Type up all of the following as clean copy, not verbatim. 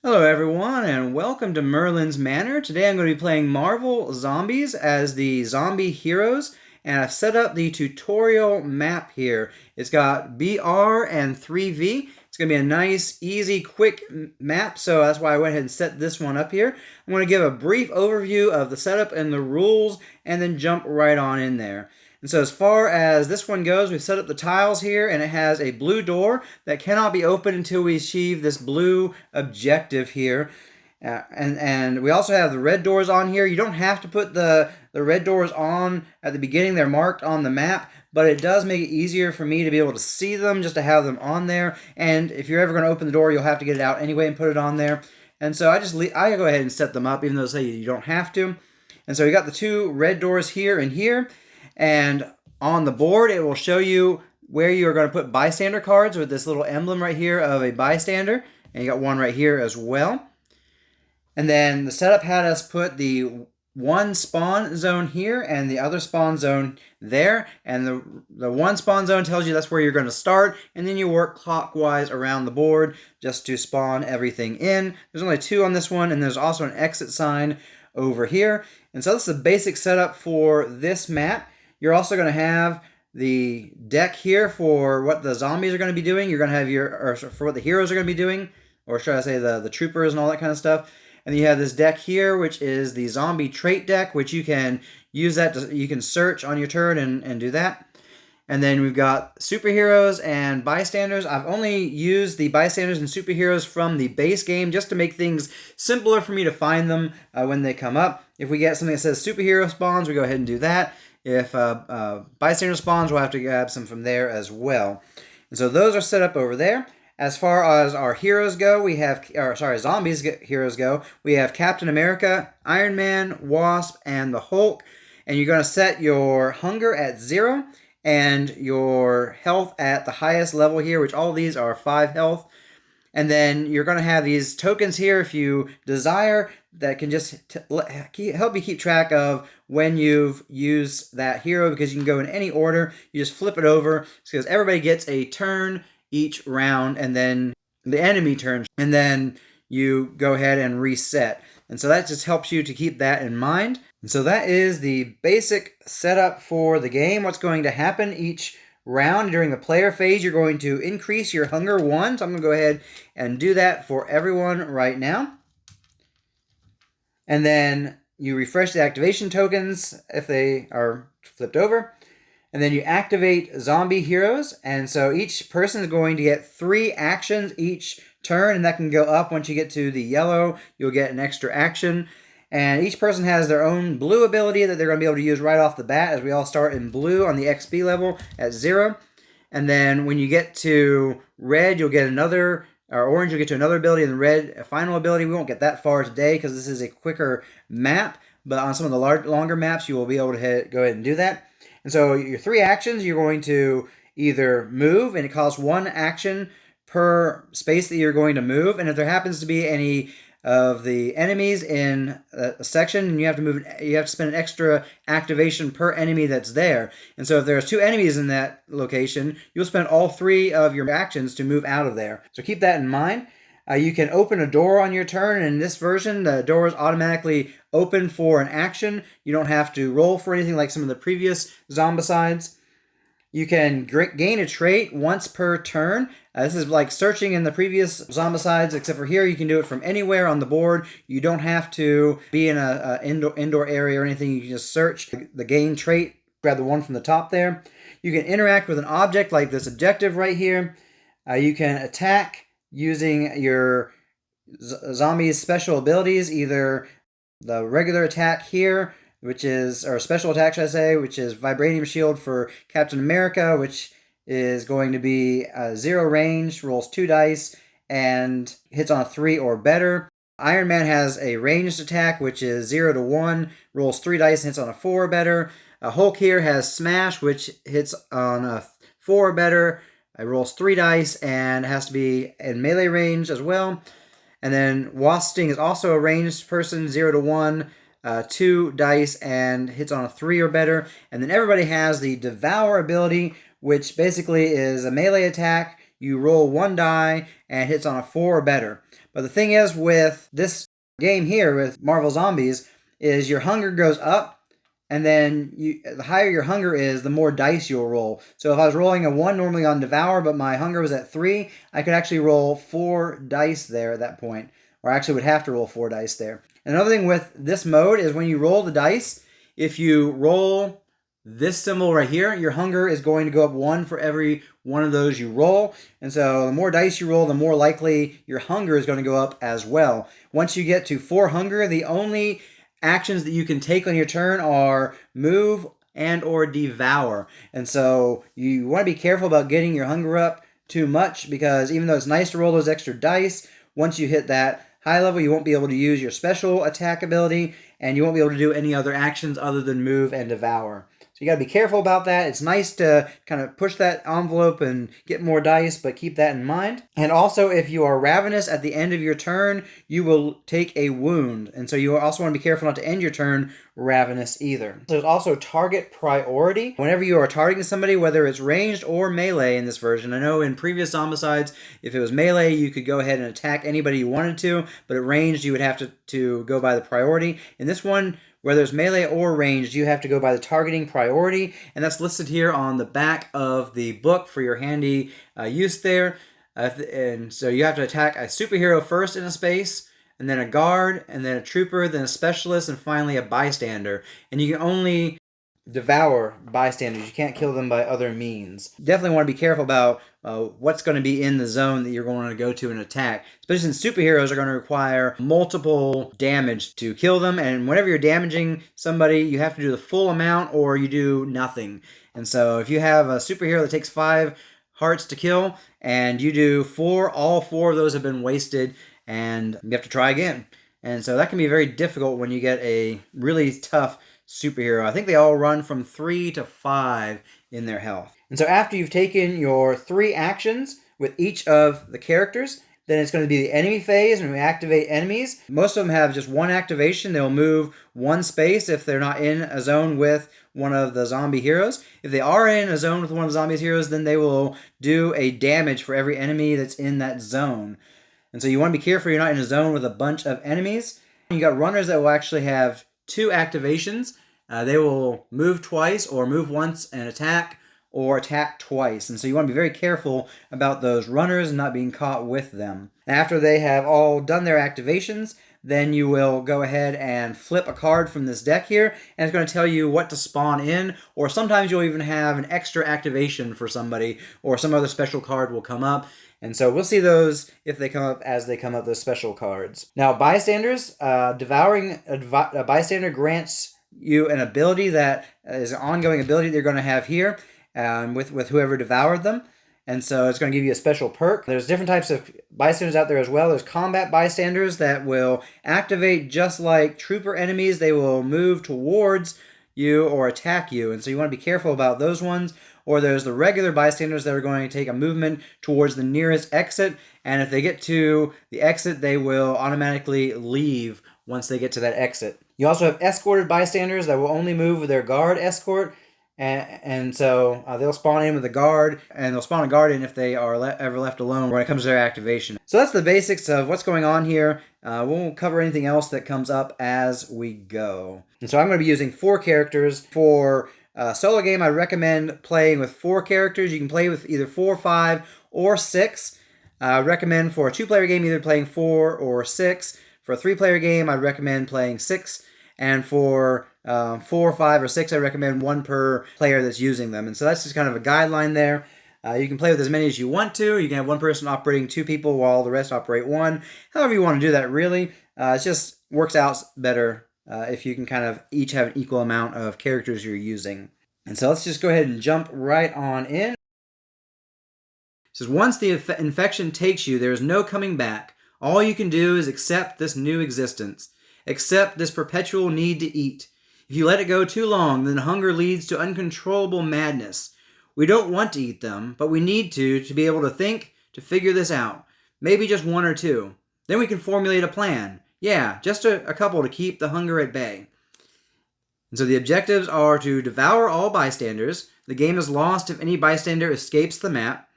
Hello everyone and welcome to Merlin's Manor. Today I'm going to be playing Marvel Zombies as the zombie heroes, and I've set up the tutorial map here. It's got BR and 3V. It's going to be a nice, easy, quick map, so that's why I went ahead and set this one up here. I'm going to give a brief overview of the setup and the rules and then jump right on in there. And so as far as this one goes, we've set up the tiles here, and it has a blue door that cannot be opened until we achieve this blue objective here. And we also have the red doors on here. You don't have to put the red doors on at the beginning. They're marked on the map, but it does make it easier for me to be able to see them, just to have them on there. And if you're ever going to open the door, you'll have to get it out anyway and put it on there. And so I go ahead and set them up, even though say you don't have to. And so we got the two red doors here and here. And on the board, it will show you where you are going to put bystander cards with this little emblem right here of a bystander. And you got one right here as well. And then the setup had us put the one spawn zone here and the other spawn zone there. And the one spawn zone tells you that's where you're going to start. And then you work clockwise around the board just to spawn everything in. There's only two on this one, and there's also an exit sign over here. And so this is the basic setup for this map. You're also going to have the deck here for what the zombies are going to be doing. You're going to have for what the heroes are going to be doing, or should I say the troopers and all that kind of stuff. And you have this deck here, which is the zombie trait deck, which you can use you can search on your turn and do that. And then we've got superheroes and bystanders. I've only used the bystanders and superheroes from the base game just to make things simpler for me to find them when they come up. If we get something that says superhero spawns, we go ahead and do that. If bystander spawns, we'll have to grab some from there as well. And so those are set up over there. As far as our heroes go, zombies heroes go, we have Captain America, Iron Man, Wasp, and the Hulk. And you're going to set your hunger at 0 and your health at the highest level here, which all of these are 5 health. And then you're going to have these tokens here if you desire that can just help you keep track of when you've used that hero, because you can go in any order. You just flip it over because everybody gets a turn each round, and then the enemy turns, and then you go ahead and reset. And so that just helps you to keep that in mind. And so that is the basic setup for the game. What's going to happen each round during the player phase, you're going to increase your hunger 1. So I'm going to go ahead and do that for everyone right now. And then you refresh the activation tokens if they are flipped over. And then you activate zombie heroes. And so each person is going to get 3 actions each turn, and that can go up. Once you get to the yellow, you'll get an extra action. And each person has their own blue ability that they're going to be able to use right off the bat, as we all start in blue on the XP level at 0. And then when you get to red, you'll get another, or orange, you'll get to another ability, and red, a final ability. We won't get that far today because this is a quicker map, but on some of the longer maps, you will be able to go ahead and do that. And so your 3 actions, you're going to either move, and it costs 1 action per space that you're going to move. And if there happens to be any of the enemies in a section, and you have to spend an extra activation per enemy that's there. And so if there's 2 enemies in that location, you'll spend all 3 of your actions to move out of there. So keep that in mind. You can open a door on your turn. In this version, the door is automatically open for an action. You don't have to roll for anything like some of the previous Zombicides. You can gain a trait once per turn. This is like searching in the previous Zombicides, except for here you can do it from anywhere on the board. You don't have to be in an indoor area or anything. You can just search the gain trait, grab the one from the top there. You can interact with an object like this objective right here. You can attack using your zombie's special abilities, either the regular attack here, or special attack, should I say, which is Vibranium Shield for Captain America, which is going to be 0 range, rolls 2 dice, and hits on a 3 or better. Iron Man has a ranged attack, which is 0 to 1, rolls 3 dice, and hits on a 4 or better. Hulk here has Smash, which hits on a 4 or better. It rolls 3 dice, and has to be in melee range as well. And then Wasp Sting is also a ranged person, 0 to 1. 2 dice, and hits on a 3 or better. And then everybody has the Devour ability, which basically is a melee attack. you roll 1 die and it hits on a 4 or better. But the thing is with this game here with Marvel Zombies is your hunger goes up, and then the higher your hunger is, the more dice you'll roll. So if I was rolling a 1 normally on Devour, but my hunger was at 3, I could actually roll 4 dice there at that point. Or I actually would have to roll 4 dice there. And another thing with this mode is when you roll the dice, if you roll this symbol right here, your hunger is going to go up 1 for every one of those you roll. And so the more dice you roll, the more likely your hunger is going to go up as well. Once you get to 4 hunger, the only actions that you can take on your turn are move and or devour. And so you want to be careful about getting your hunger up too much, because even though it's nice to roll those extra dice, once you hit that high level, you won't be able to use your special attack ability, and you won't be able to do any other actions other than move and devour. So you got to be careful about that. It's nice to kind of push that envelope and get more dice, but keep that in mind. And also, if you are ravenous at the end of your turn, you will take a wound. And so you also want to be careful not to end your turn ravenous either. There's also target priority. Whenever you are targeting somebody, whether it's ranged or melee in this version, I know in previous Zombicides, if it was melee, you could go ahead and attack anybody you wanted to, but at ranged, you would have to go by the priority. In this one, whether it's melee or ranged, you have to go by the targeting priority, and that's listed here on the back of the book for your handy use there. And so you have to attack a superhero first in a space, and then a guard, and then a trooper, then a specialist, and finally a bystander. And you can only devour bystanders. You can't kill them by other means. Definitely want to be careful about what's going to be in the zone that you're going to go to and attack. Especially since superheroes are going to require multiple damage to kill them, and whenever you're damaging somebody, you have to do the full amount or you do nothing. And so if you have a superhero that takes 5 hearts to kill, and you do 4, all 4 of those have been wasted, and you have to try again. And so that can be very difficult when you get a really tough superhero. I think they all run from 3 to 5 in their health. And so after you've taken your 3 actions with each of the characters, then it's going to be the enemy phase, and we activate enemies. Most of them have just 1 activation. They'll move 1 space if they're not in a zone with one of the zombie heroes. If they are in a zone with one of the zombie heroes, then they will do a damage for every enemy that's in that zone. And so you want to be careful you're not in a zone with a bunch of enemies. You got runners that will actually have 2 activations. They will move twice or move once and attack, or attack twice. And so you want to be very careful about those runners and not being caught with them. After they have all done their activations, then you will go ahead and flip a card from this deck here, and it's going to tell you what to spawn in, or sometimes you'll even have an extra activation for somebody, or some other special card will come up. And so we'll see those if they come up as they come up, those special cards. Now, bystanders, devouring a bystander grants you an ability that is an ongoing ability they're going to have here with whoever devoured them. And so it's going to give you a special perk. There's different types of bystanders out there as well. There's combat bystanders that will activate just like trooper enemies. They will move towards you or attack you. And so you want to be careful about those ones. Or there's the regular bystanders that are going to take a movement towards the nearest exit. And if they get to the exit, they will automatically leave once they get to that exit. You also have escorted bystanders that will only move with their guard escort. And so they'll spawn in with a guard, and they'll spawn a guard in if they are ever left alone when it comes to their activation. So that's the basics of what's going on here. We won't cover anything else that comes up as we go. And so I'm going to be using 4 characters. For a solo game, I recommend playing with 4 characters. You can play with either 4, 5, or 6. I recommend for a 2-player game either playing 4 or 6. For a 3-player game, I recommend playing 6. And for 4, 5, or 6, I recommend 1 per player that's using them. And so that's just kind of a guideline there. You can play with as many as you want to. You can have 1 person operating 2 people while the rest operate 1. However you want to do that, really. It just works out better if you can kind of each have an equal amount of characters you're using. And so let's just go ahead and jump right on in. It says, once the infection takes you, there is no coming back. All you can do is accept this new existence. Accept this perpetual need to eat. If you let it go too long, then hunger leads to uncontrollable madness. We don't want to eat them, but we need to be able to think, to figure this out. Maybe just 1 or 2. Then we can formulate a plan. Yeah, just a couple to keep the hunger at bay. And so the objectives are to devour all bystanders. The game is lost if any bystander escapes the map.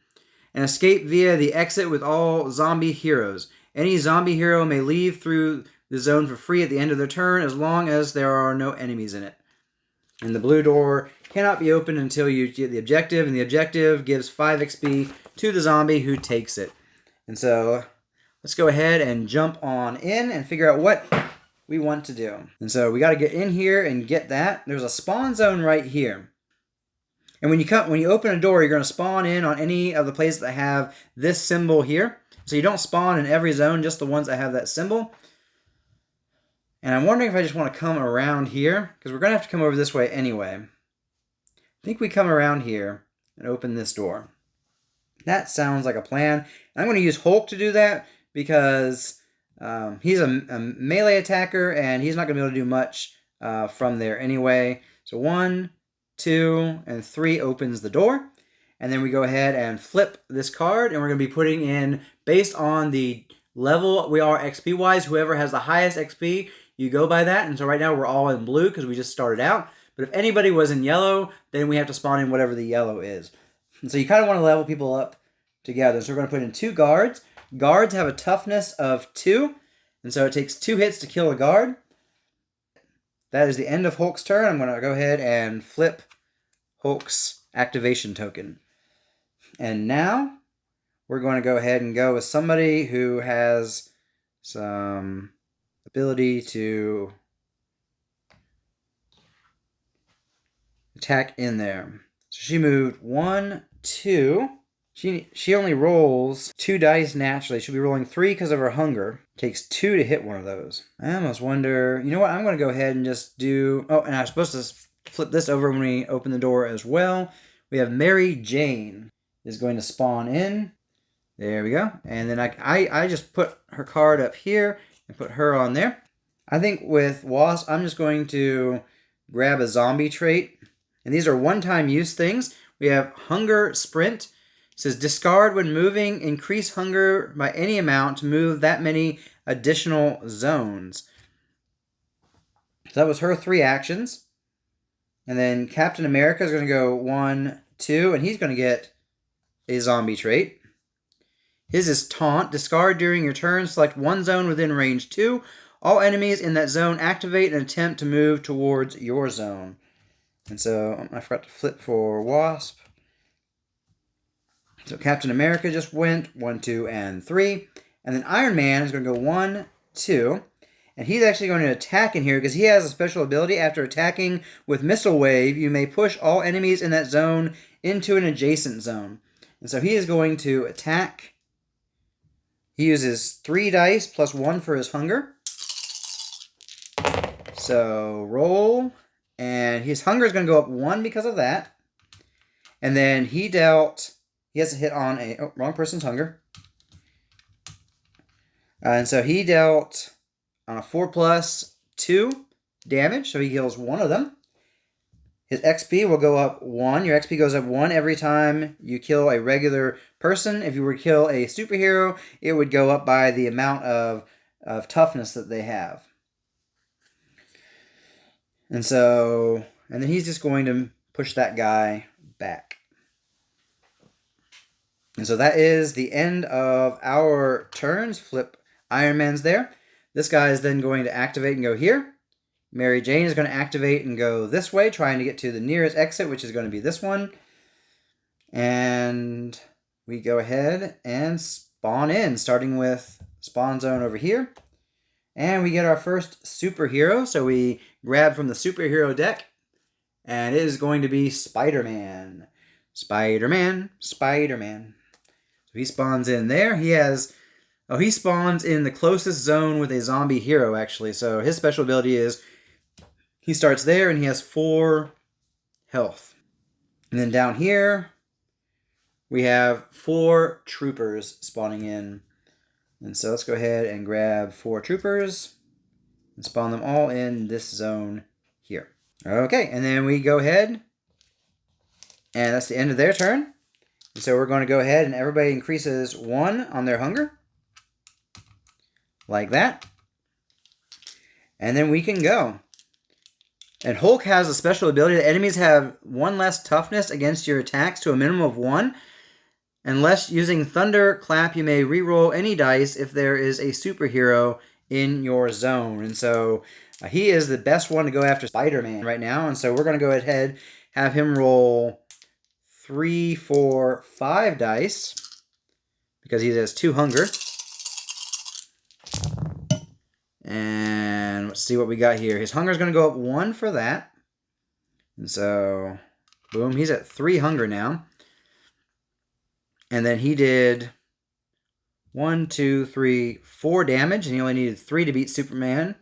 and escape via the exit with all zombie heroes. Any zombie hero may leave through the zone for free at the end of their turn as long as there are no enemies in it. And the blue door cannot be opened until you get the objective, and the objective gives 5 XP to the zombie who takes it. And so let's go ahead and jump on in and figure out what we want to do. And so we got to get in here and get that. There's a spawn zone right here. And when you open a door, you're going to spawn in on any of the places that have this symbol here. So you don't spawn in every zone, just the ones that have that symbol. And I'm wondering if I just want to come around here, because we're going to have to come over this way anyway. I think we come around here and open this door. That sounds like a plan. And I'm going to use Hulk to do that, because he's a melee attacker, and he's not going to be able to do much from there anyway. So 1, 2, and 3 opens the door. And then we go ahead and flip this card, and we're going to be putting in, based on the level we are XP-wise, whoever has the highest XP, you go by that. And so right now we're all in blue because we just started out. But if anybody was in yellow, then we have to spawn in whatever the yellow is. And so you kind of want to level people up together. So we're going to put in 2 guards. Guards have a toughness of 2, and so it takes 2 hits to kill a guard. That is the end of Hulk's turn. I'm going to go ahead and flip Hulk's activation token. And now we're going to go ahead and go with somebody who has some ability to attack in there. So she moved 1, 2. She only rolls 2 dice naturally. She'll be rolling 3 because of her hunger. Takes 2 to hit one of those. I almost wonder, you know what, I'm going to go ahead and just do... Oh, and I was supposed to flip this over when we open the door as well. We have Mary Jane is going to spawn in. There we go. And then I just put her card up here and put her on there. I think with Wasp, I'm just going to grab a zombie trait. And these are one-time use things. We have Hunger Sprint. It says discard when moving, increase hunger by any amount to move that many additional zones. So that was her 3 actions. And then Captain America is going to go 1, 2, and he's going to get a zombie trait. His is Taunt. Discard during your turn. Select one zone within range 2. All enemies in that zone activate and attempt to move towards your zone. And so I forgot to flip for Wasp. So Captain America just went 1, 2, and 3. And then Iron Man is going to go 1, 2. And he's actually going to attack in here because he has a special ability. After attacking with Missile Wave, you may push all enemies in that zone into an adjacent zone. And so he is going to attack. He uses 3 dice plus 1 for his hunger. So roll. And his hunger is going to go up 1 because of that. And then he has a hit on a... Oh, wrong person's hunger. And so he dealt on a 4+2 damage. So he heals 1 of them. His XP will go up 1. Your XP goes up 1 every time you kill a regular person. If you were to kill a superhero, it would go up by the amount of toughness that they have. And then he's just going to push that guy back. And so that is the end of our turns. Flip Iron Man's there. This guy is then going to activate and go here. Mary Jane is going to activate and go this way, trying to get to the nearest exit, which is going to be this one. And we go ahead and spawn in, starting with spawn zone over here. And we get our first superhero. So we grab from the superhero deck. And it is going to be Spider-Man. Spider-Man. Spider-Man. So he spawns in there. He spawns in the closest zone with a zombie hero, actually. So his special ability is he starts there and he has 4 health. And then down here, we have 4 troopers spawning in. And so let's go ahead and grab 4 troopers and spawn them all in this zone here. Okay, and then we go ahead, and that's the end of their turn. And so we're going to go ahead and everybody increases 1 on their hunger. Like that. And then we can go. And Hulk has a special ability that enemies have 1 less toughness against your attacks to a minimum of 1. Unless using Thunderclap, you may reroll any dice if there is a superhero in your zone. And so he is the best one to go after Spider-Man right now. And so we're going to go ahead, have him roll 3, 4, 5 dice because he has 2 hunger. And let's see what we got here. His hunger is going to go up 1 for that. And so, boom, he's at 3 hunger now. And then he did 1, 2, 3, 4 damage, and he only needed 3 to beat Spider-Man.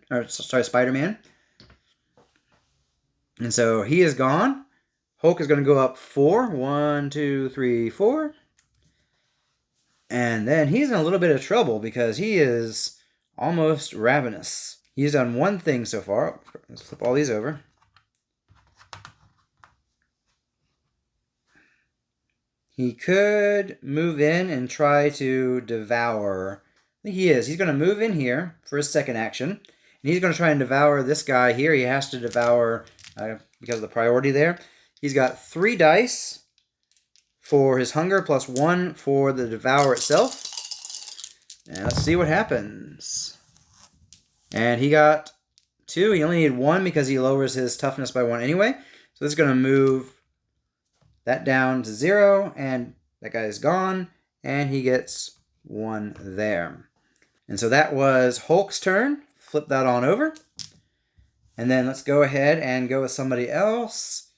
And so he is gone. Hulk is going to go up 4. 1, 2, 3, 4. And then he's in a little bit of trouble because he is almost ravenous. He's done one thing so far. Let's flip all these over. He could move in and try to devour. I think he is. He's going to move in here for his second action. And he's going to try and devour this guy here. He has to devour because of the priority there. He's got 3 dice for his hunger plus 1 for the devour itself. And let's see what happens. And he got 2. He only needed 1 because he lowers his toughness by 1 anyway. So this is going to move that down to 0, and that guy is gone, and he gets 1 there. And so that was Hulk's turn. Flip that on over. And then let's go ahead and go with somebody else.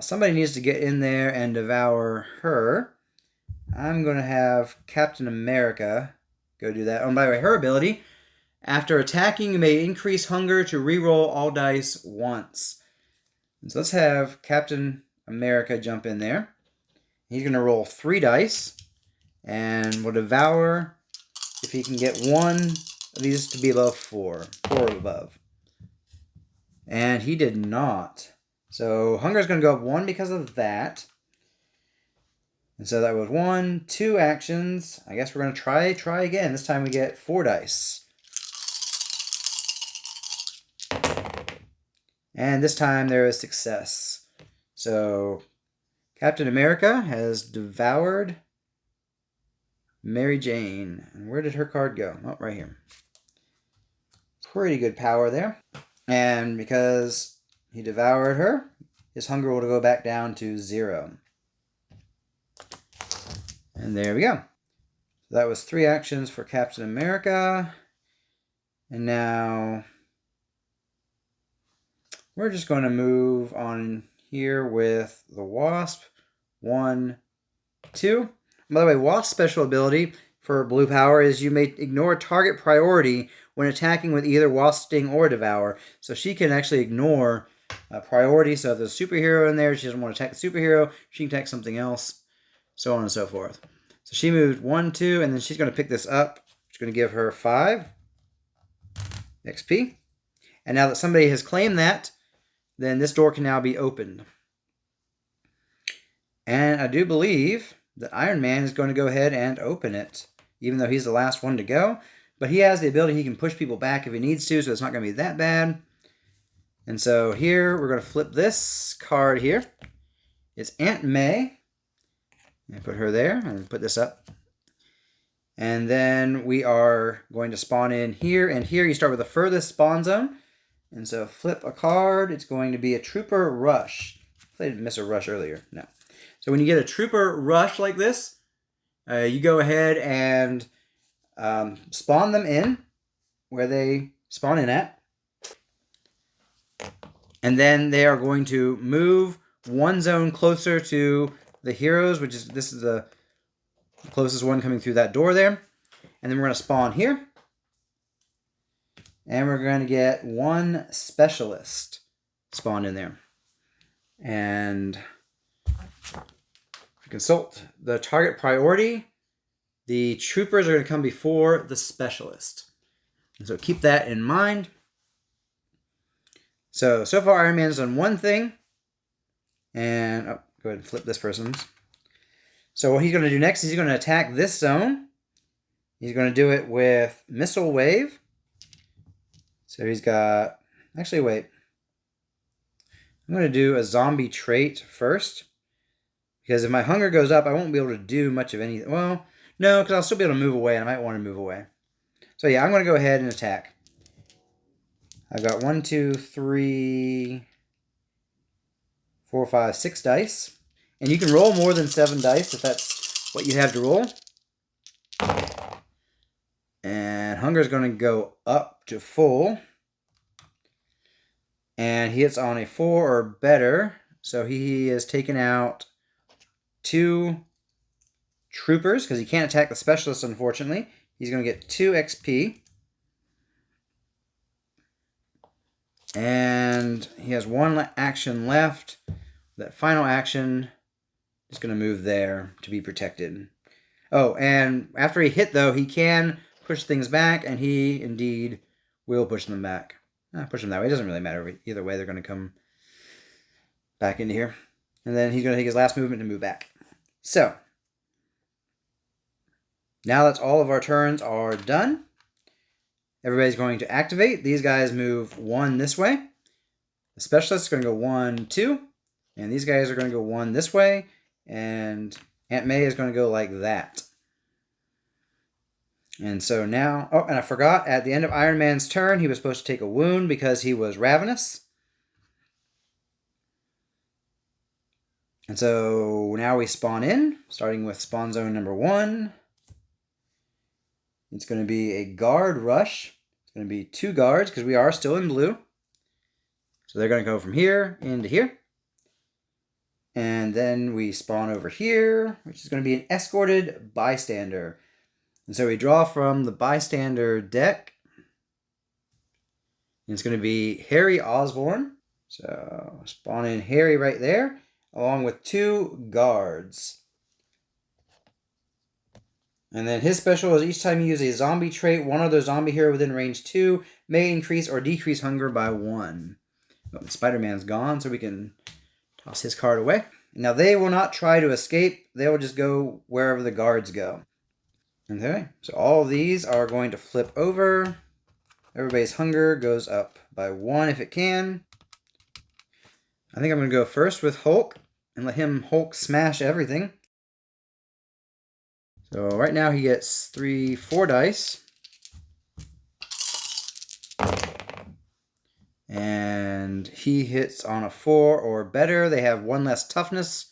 Somebody needs to get in there and devour her. I'm going to have Captain America go do that. Oh, and by the way, her ability, after attacking, you may increase hunger to reroll all dice once. And so let's have Captain America jump in there. He's going to roll 3 dice and will devour if he can get 1 of these to be above 4. 4 or above. And he did not. So hunger is going to go up 1 because of that. And so that was 1, 2 actions. I guess we're going to try again. This time we get 4 dice. And this time there is success. So Captain America has devoured Mary Jane. And where did her card go? Oh, right here. Pretty good power there. And because he devoured her, his hunger will go back down to 0. And there we go. So that was 3 actions for Captain America. And now we're just going to move on here with the Wasp. 1, 2. By the way, Wasp's special ability for blue power is you may ignore target priority when attacking with either Wasp Sting or Devour. So she can actually ignore priority. So if there's a superhero in there, she doesn't want to attack the superhero, she can attack something else, so on and so forth. So she moved 1, 2, and then she's going to pick this up. It's going to give her 5 XP. And now that somebody has claimed that, then this door can now be opened. And I do believe that Iron Man is going to go ahead and open it, even though he's the last one to go. But he has the ability, he can push people back if he needs to, so it's not going to be that bad. And so here, we're going to flip this card here. It's Aunt May. And put her there, and put this up. And then we are going to spawn in here, and here you start with the furthest spawn zone. And so flip a card, it's going to be a Trooper Rush. I didn't miss a rush earlier, no. So when you get a Trooper Rush like this, you go ahead and spawn them in where they spawn in at. And then they are going to move 1 zone closer to the heroes, which is, this is the closest one coming through that door there. And then we're going to spawn here. And we're going to get 1 specialist spawned in there. And consult the target priority. The troopers are going to come before the specialist. And so keep that in mind. So far Iron Man's done 1 thing. And, go ahead and flip this person's. So what he's going to do next is he's going to attack this zone. He's going to do it with Missile Wave. So he's got, actually wait. I'm going to do a zombie trait first. Because if my hunger goes up, I won't be able to do much of anything. Well, no, because I'll still be able to move away, and I might want to move away. So yeah, I'm going to go ahead and attack. I've got 1, 2, 3, 4, 5, 6 dice. And you can roll more than 7 dice if that's what you have to roll. And hunger is going to go up to full. And he hits on a 4 or better. So he has taken out 2 troopers because he can't attack the specialist, unfortunately. He's going to get 2 XP. And he has 1 action left. That final action is going to move there to be protected. Oh, and after he hit, though, he can push things back, and he indeed will push them back. Push them that way. It doesn't really matter. Either way, they're going to come back into here. And then he's going to take his last movement to move back. So, now that all of our turns are done, everybody's going to activate. These guys move 1 this way. The specialist is going to go 1, 2. And these guys are going to go 1 this way. And Aunt May is going to go like that. And so now... Oh, and I forgot, at the end of Iron Man's turn, he was supposed to take a wound because he was ravenous. And so now we spawn in, starting with spawn zone number 1. It's going to be a guard rush. It's going to be 2 guards because we are still in blue. So they're going to go from here into here. And then we spawn over here, which is going to be an escorted bystander. And so we draw from the bystander deck. And it's going to be Harry Osborn. So spawn in Harry right there, along with 2 guards. And then his special is each time you use a zombie trait, one other zombie hero within range 2 may increase or decrease hunger by 1. Oh, Spider-Man's gone, so we can toss his card away. Now they will not try to escape. They will just go wherever the guards go. Okay, so all of these are going to flip over. Everybody's hunger goes up by 1 if it can. I think I'm going to go first with Hulk and let him Hulk smash everything. So right now he gets 4 dice. And he hits on a 4 or better. They have 1 less toughness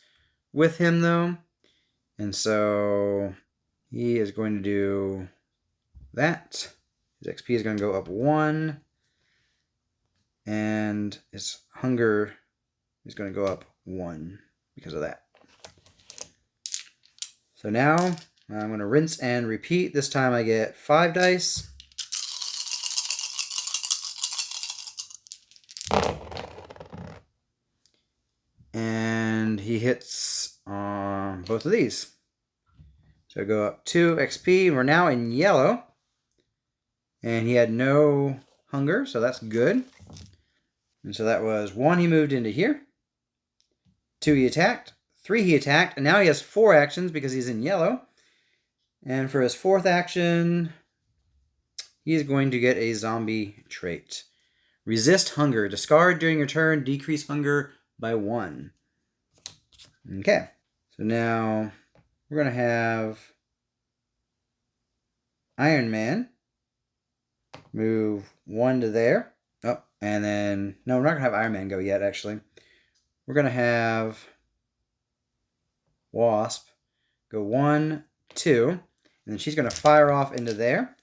with him though. And so he is going to do that. His XP is going to go up 1. And his hunger is going to go up 1 because of that. So now I'm going to rinse and repeat. This time I get 5 dice. And he hits on both of these. So go up 2 XP. We're now in yellow. And he had no hunger, so that's good. And so that was 1 he moved into here. 2 he attacked. 3 he attacked. And now he has 4 actions because he's in yellow. And for his 4th action, he is going to get a zombie trait. Resist hunger. Discard during your turn. Decrease hunger by 1. Okay. So now we're going to have Iron Man move 1 to there. Oh, and then... No, we're not going to have Iron Man go yet, actually. We're going to have Wasp go 1, 2. And then she's going to fire off into there,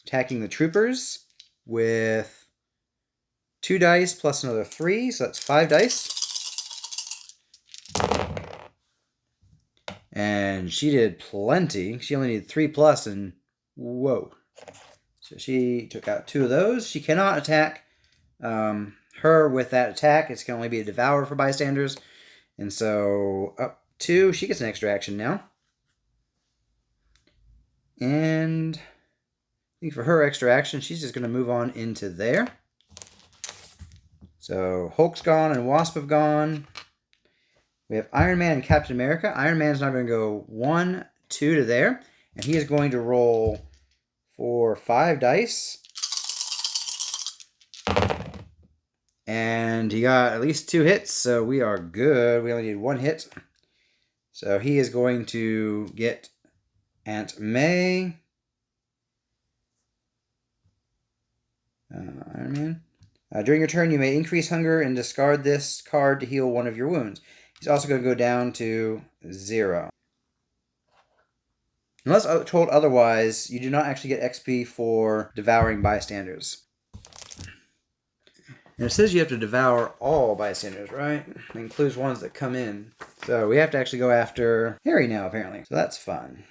attacking the troopers with 2 dice plus another 3. So that's 5 dice. And she did plenty. She only needed 3 plus, and whoa. So she took out 2 of those. She cannot attack her with that attack. It can only be a devour for bystanders. And so up 2, she gets an extra action now. And I think for her extra action, she's just going to move on into there. So Hulk's gone and Wasp have gone. We have Iron Man and Captain America. Iron Man's now going to go 1, 2 to there. And he is going to roll for 5 dice. And he got at least 2 hits, so we are good. We only need 1 hit. So he is going to get Aunt May. Iron Man. During your turn, you may increase hunger and discard this card to heal one of your wounds. He's also going to go down to 0. Unless told otherwise, you do not actually get XP for devouring bystanders. And it says you have to devour all bystanders, right? It includes ones that come in. So we have to actually go after Harry now, apparently. So that's fun.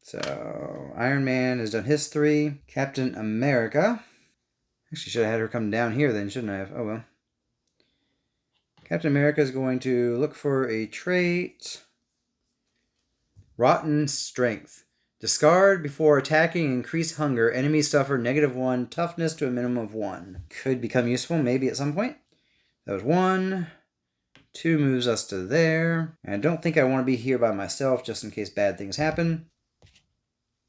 So Iron Man has done his 3. Captain America. Actually, should have had her come down here then, shouldn't I have? Oh, well. Captain America is going to look for a trait. Rotten Strength. Discard before attacking, increase hunger. Enemies suffer -1 toughness to a minimum of 1. Could become useful maybe at some point. That was 1. 2 moves us to there. And I don't think I want to be here by myself just in case bad things happen.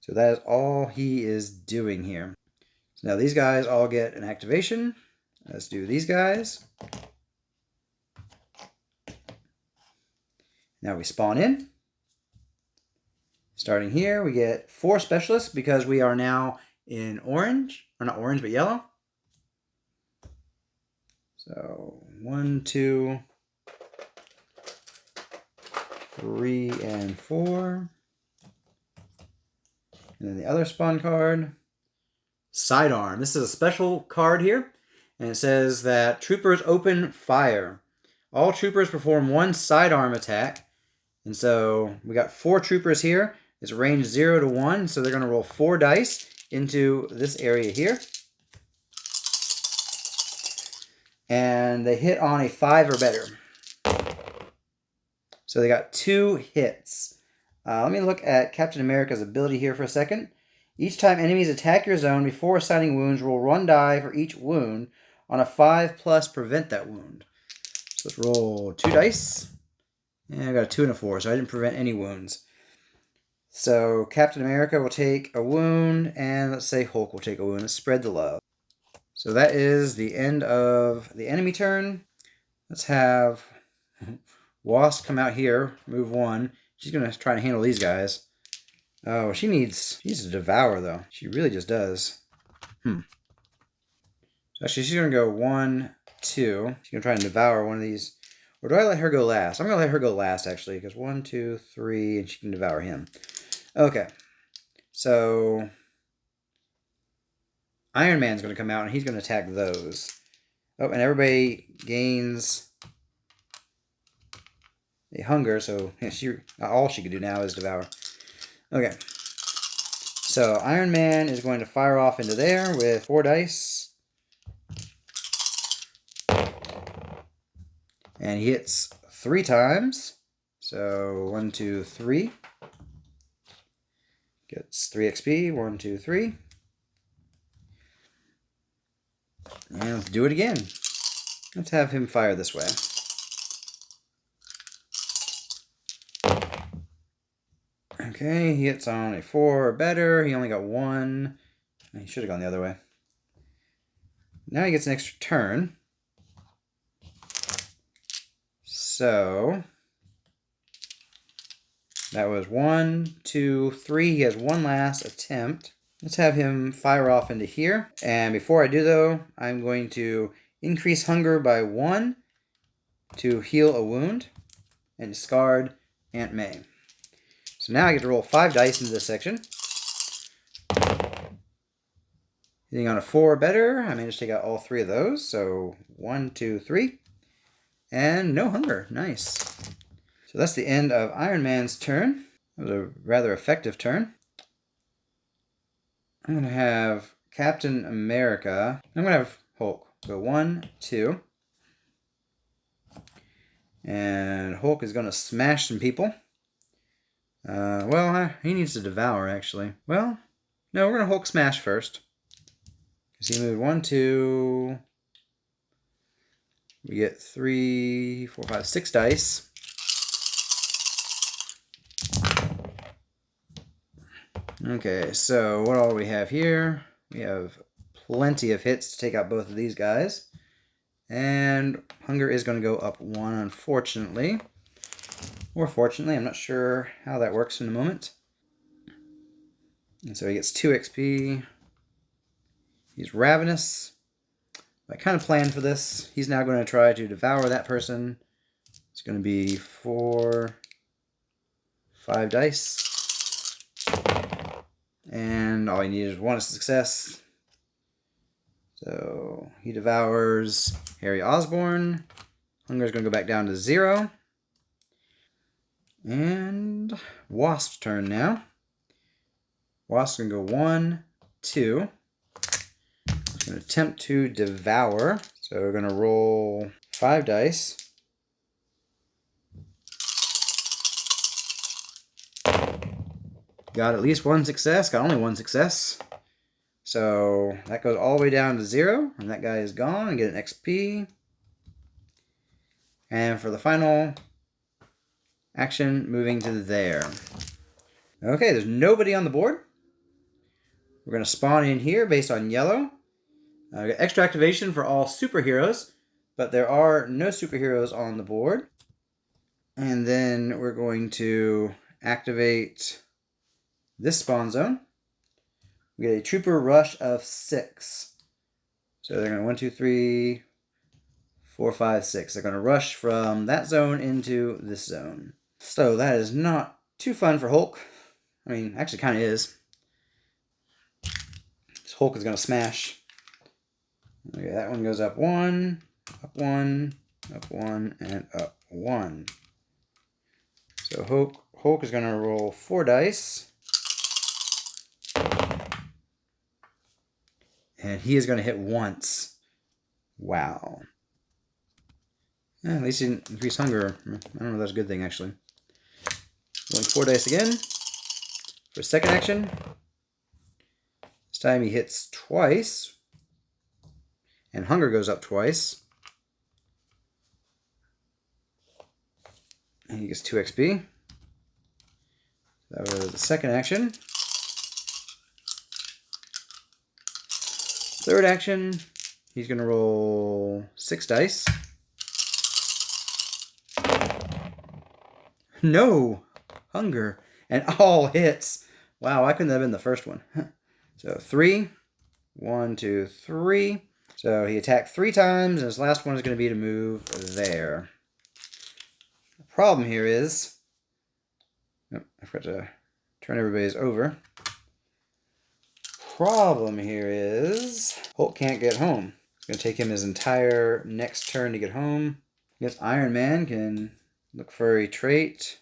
So that is all he is doing here. So now these guys all get an activation. Let's do these guys. Now we spawn in. Starting here, we get 4 specialists because we are now in orange. Or not orange, but yellow. So 1, 2, 3, and 4. And then the other spawn card. Sidearm. This is a special card here. And it says that troopers open fire. All troopers perform 1 sidearm attack. And so we got 4 troopers here. It's range 0 to 1, so they're going to roll 4 dice into this area here. And they hit on a 5 or better. So they got 2 hits. Let me look at Captain America's ability here for a second. Each time enemies attack your zone before assigning wounds, roll 1 die for each wound. On a 5+, prevent that wound. So let's roll 2 dice. And I got a 2 and a 4, so I didn't prevent any wounds. So Captain America will take a wound, and let's say Hulk will take a wound. Let's spread the love. So that is the end of the enemy turn. Let's have Wasp come out here, move 1. She's going to try to handle these guys. Oh, she needs to devour, though. She really just does. So actually, she's going to go 1, 2. She's going to try and devour one of these. Or do I let her go last? I'm going to let her go last, actually, because 1, 2, 3, and she can devour him. Okay. So Iron Man's going to come out, and he's going to attack those. Oh, and everybody gains a hunger, so all she can do now is devour. Okay. So Iron Man is going to fire off into there with 4 dice. And he hits 3 times. So 1, 2, 3. Gets 3 XP. 1, 2, 3. And let's do it again. Let's have him fire this way. Okay, he hits on a 4 or better. He only got 1. He should have gone the other way. Now he gets an extra turn. So that was 1, 2, 3. He has 1 last attempt. Let's have him fire off into here. And before I do, though, I'm going to increase hunger by 1 to heal a wound and discard Aunt May. So now I get to roll 5 dice into this section. Hitting on a 4 or better, I managed to take out all 3 of those. So 1, 2, 3. And no hunger. Nice. So that's the end of Iron Man's turn. That was a rather effective turn. I'm going to have Captain America. I'm going to have Hulk. So 1, 2. And Hulk is going to smash some people. Well, he needs to devour, actually. Well, no, we're going to Hulk smash first. Because he moved 1, 2. We get 3, 4, 5, 6 dice. Okay, so what all we have here? We have plenty of hits to take out both of these guys. And hunger is going to go up 1, unfortunately. Or fortunately, I'm not sure how that works in a moment. And so he gets 2 XP. He's ravenous. I kind of planned for this. He's now going to try to devour that person. It's going to be 4, 5 dice. And all he needed was 1 success. So he devours Harry Osborn. Hunger's going to go back down to 0. And Wasp's turn now. Wasp's going to go 1, 2. He's going to attempt to devour. So we're going to roll 5 dice. Got at least 1 success. Got only 1 success. So that goes all the way down to 0. And that guy is gone. And get an XP. And for the final action, moving to there. Okay, there's nobody on the board. We're going to spawn in here based on yellow. Got extra activation for all superheroes, but there are no superheroes on the board. And then we're going to activate this spawn zone. We get a trooper rush of 6. So they're going to 1, 2, 3, 4, 5, 6. They're going to rush from that zone into this zone. So that is not too fun for Hulk. I mean, actually kind of is. This Hulk is going to smash. Okay, that one goes up 1, up 1, up 1, and up 1. So Hulk is going to roll 4 dice. And he is going to hit once. Wow. Yeah, at least he didn't increase hunger. I don't know if that's a good thing, actually. Rolling 4 dice again. For second action. This time he hits twice. And hunger goes up twice. And he gets 2 XP. That was the second action. Third action, he's going to roll 6 dice. No! Hunger. And all hits. Wow, why couldn't that have been the first one? So 3. 1, 2, 3. So he attacked 3 times, and his last one is going to be to move there. The problem here is... Oh, I forgot to turn everybody's over. Problem here is Hulk can't get home. It's going to take him his entire next turn to get home. I guess Iron Man can look for a trait.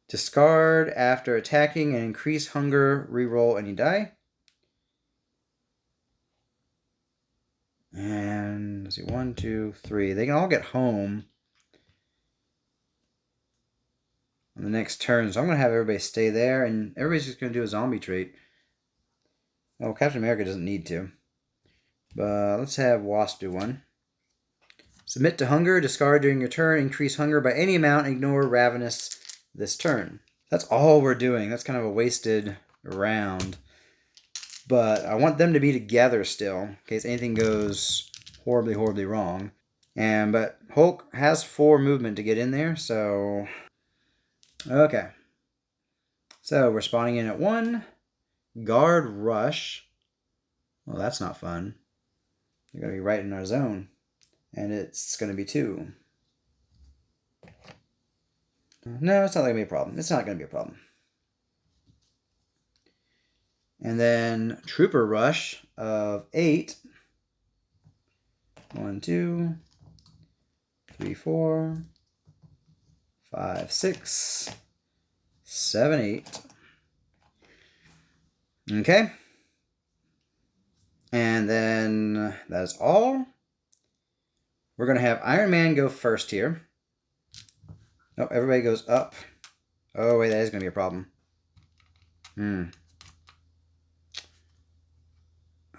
Discard after attacking and increase hunger, reroll any die. And let's see, 1, 2, 3. They can all get home on the next turn. So I'm going to have everybody stay there, and everybody's just going to do a zombie trait. Oh, Captain America doesn't need to. But let's have Wasp do one. Submit to hunger, discard during your turn, increase hunger by any amount, ignore ravenous this turn. That's all we're doing. That's kind of a wasted round. But I want them to be together still, in case anything goes horribly, horribly wrong. But Hulk has 4 movement to get in there, so... Okay. So we're spawning in at 1. Guard rush. Well, that's not fun. They're going to be right in our zone. And it's going to be 2. No, it's not going to be a problem. It's not going to be a problem. And then Trooper Rush of 8. 1, 2, 3, 4, 5, 6, 7, 8. Okay. And then that's all. We're going to have Iron Man go first here. Oh, everybody goes up. Oh, wait, that is going to be a problem.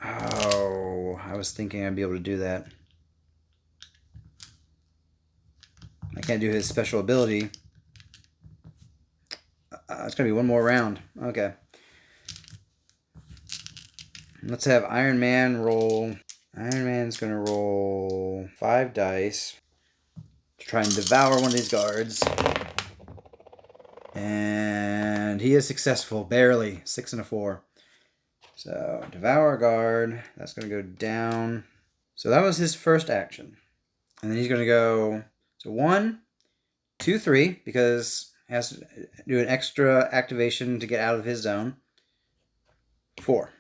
Oh, I was thinking I'd be able to do that. I can't do his special ability. It's going to be one more round. Okay. Let's have Iron Man roll. Iron Man's going to roll 5 dice to try and devour one of these guards. And he is successful, barely. 6 and a 4. So, Devour Guard. That's going to go down. So that was his first action. And then he's going to go, so 1, 2, 3, because he has to do an extra activation to get out of his zone. 4.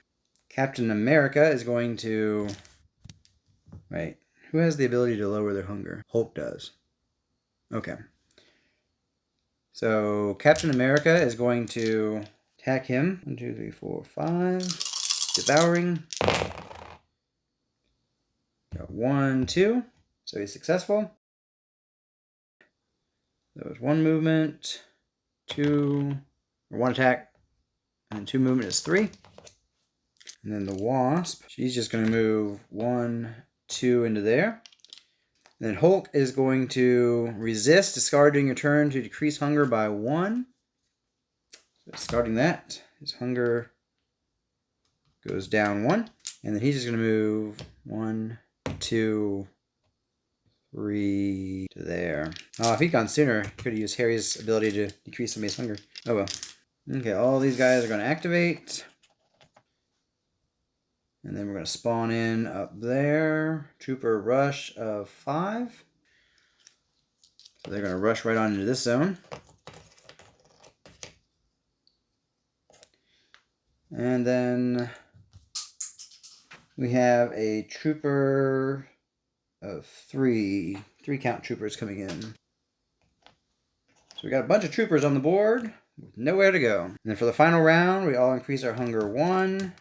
Captain America is going to... Wait, who has the ability to lower their hunger? Hulk does. Okay. So Captain America is going to attack him. 1, 2, 3, 4, 5. Devouring. Got 1, 2. So he's successful. That was 1 movement, 2, or 1 attack, and 2 movement is 3. And then the Wasp, she's just going to move 1, 2 into there. And then Hulk is going to resist, discard during your turn to decrease hunger by 1. So discarding that, his hunger goes down 1. And then he's just going to move 1, 2, 3 to there. Oh, if he'd gone sooner, he could have used Harry's ability to decrease somebody's hunger. Oh well. Okay, all these guys are going to activate. And then we're going to spawn in up there. Trooper rush of 5. So they're going to rush right on into this zone. And then we have a trooper of 3. 3 count troopers coming in. So we got a bunch of troopers on the board with nowhere to go. And then for the final round, we all increase our hunger 1.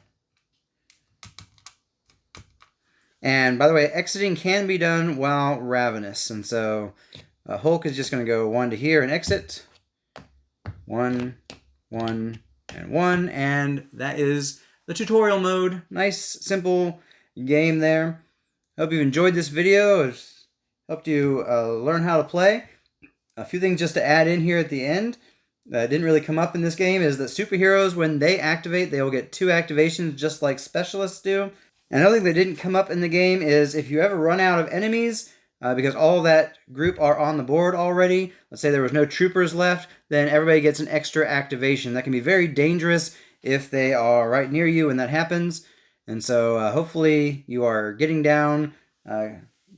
And by the way, exiting can be done while ravenous. And so Hulk is just going to go 1 to here and exit. 1, 1, and 1. And that is the tutorial mode. Nice, simple game there. Hope you've enjoyed this video. It's helped you learn how to play. A few things just to add in here at the end that didn't really come up in this game is that superheroes, when they activate, they will get 2 activations just like specialists do. Another thing that didn't come up in the game is if you ever run out of enemies, because all that group are on the board already, let's say there was no troopers left, then everybody gets an extra activation. That can be very dangerous if they are right near you when that happens. And so hopefully you are getting down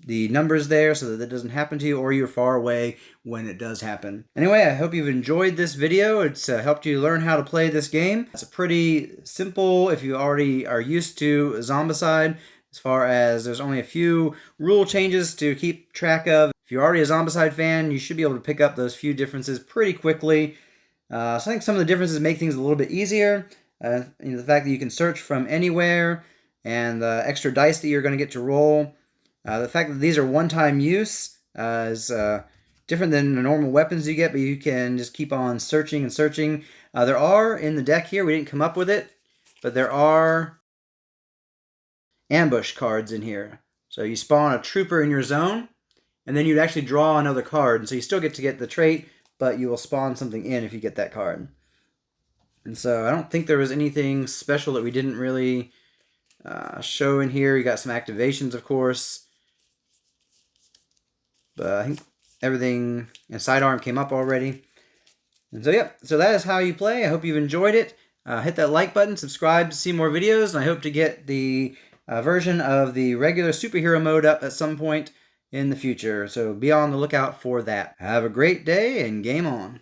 the numbers there so that doesn't happen to you, or you're far away when it does happen. Anyway, I hope you've enjoyed this video. It's helped you learn how to play this game. It's a pretty simple if you already are used to Zombicide, as far as there's only a few rule changes to keep track of. If you're already a Zombicide fan, you should be able to pick up those few differences pretty quickly. So I think some of the differences make things a little bit easier. The fact that you can search from anywhere, and the extra dice that you're going to get to roll. The fact that these are one-time use is different than the normal weapons you get, but you can just keep on searching and searching. There are, in the deck here, we didn't come up with it, but there are ambush cards in here. So you spawn a trooper in your zone, and then you'd actually draw another card. And so you still get to get the trait, but you will spawn something in if you get that card. And so I don't think there was anything special that we didn't really show in here. You got some activations, of course. But I think everything and sidearm came up already. And so, yeah, so that is how you play. I hope you've enjoyed it. Hit that like button, subscribe to see more videos, and I hope to get the version of the regular superhero mode up at some point in the future. So be on the lookout for that. Have a great day, and game on.